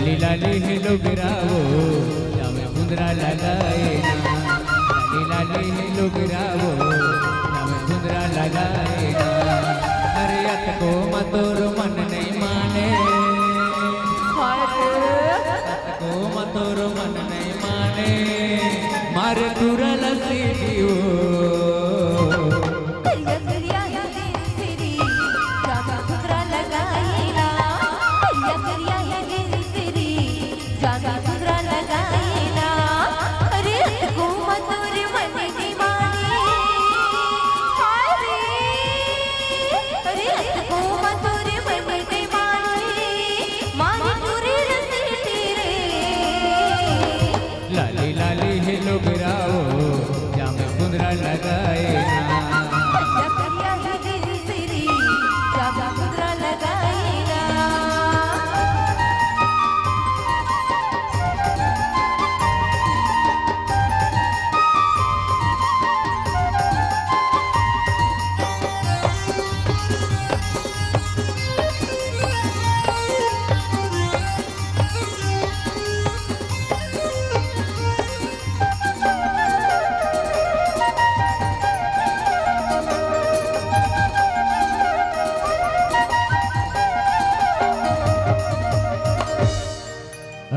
लाली लाली hello गिरावो जामे कुंदरा लगाए ना, लाली लाली हेलो गिरावो जामे कुंदरा लगाए ना। अरे अत को मतोर मन नहीं माने, अत को मतोर मन नहीं माने, मारे तुरल सीढ़ियो लाली लाली हेलो गिरावो जामे कुंदरा लगाए ना,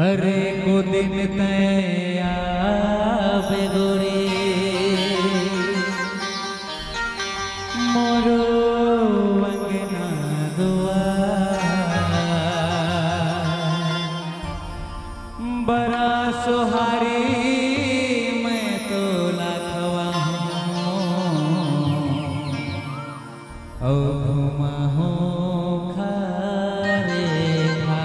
अरे को दिन तया बेगोरी मोरो अंगना दुआ बड़ा सोहारी मैं तो लाखवा हूँ औ घुमा हूँ खारे खा।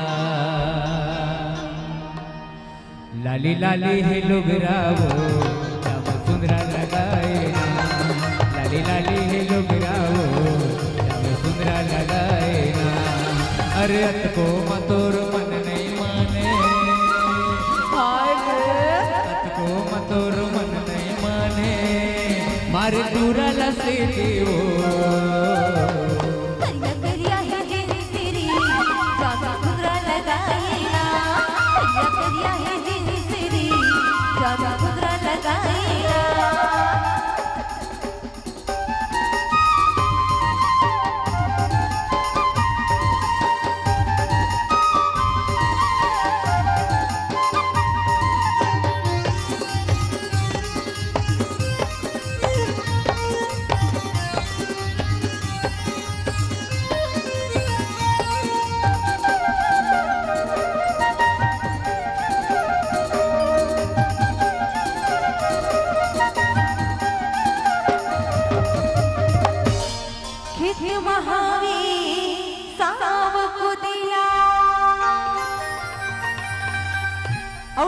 लाली लाली हेलो गिरावो जामे कुंदरा लगाए ना, लाली लाली हेलो गिरावो जामे कुंदरा लगाए ना। अरे अत को मतोर मन नहीं माने, अत को मतोर मन नहीं माने, मारे दूरा लसे दियो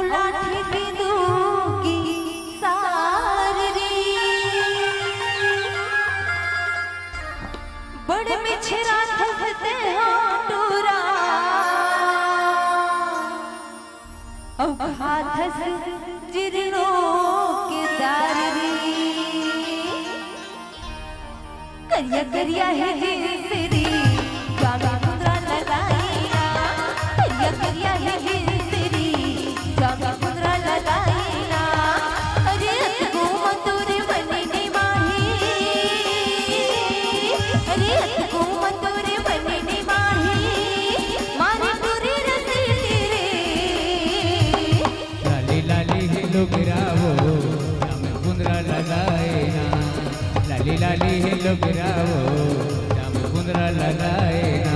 लाठी बिंदुकी सार रे बड़ मिछरा थसते टूरा औ हाथस जिरनो के दार रे करिया करिया है जिसरी जामे कुंदरा लगाई ना, करिया करिया है जिसरी जामे कुंदरा लगाई ना। अरे अत को मतोर मन नहीं माही, अरे अत को मतोर मन नहीं माही, मारे पूरी रसी तेरे। लाली लाली हेलो गिरावो जामे कुंदरा लगाए ना, लाली लाली हेलो गिरावो जामे कुंदरा लगाए ना।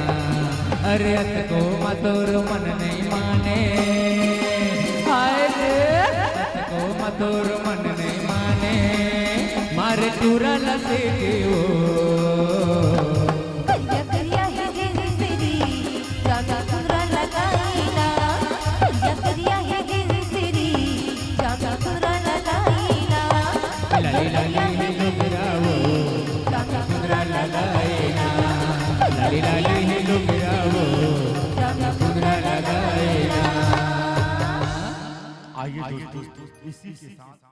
अरे अत को मतोर मन नहीं माने, अत को मतोर मन नहीं माने, मारे चूरा लसे दियो करिया करिया है जिसरी जामे कुंदरा लगाई ना, करिया करिया है जिसरी जामे कुंदरा लगाई ना। लाली लाली हेलो गिरावो जामे कुंदरा लगाए ना, लाली लाली हेलो गिरावो जामे कुंदरा लगाए ना। आइए दोस्तों इसी के साथ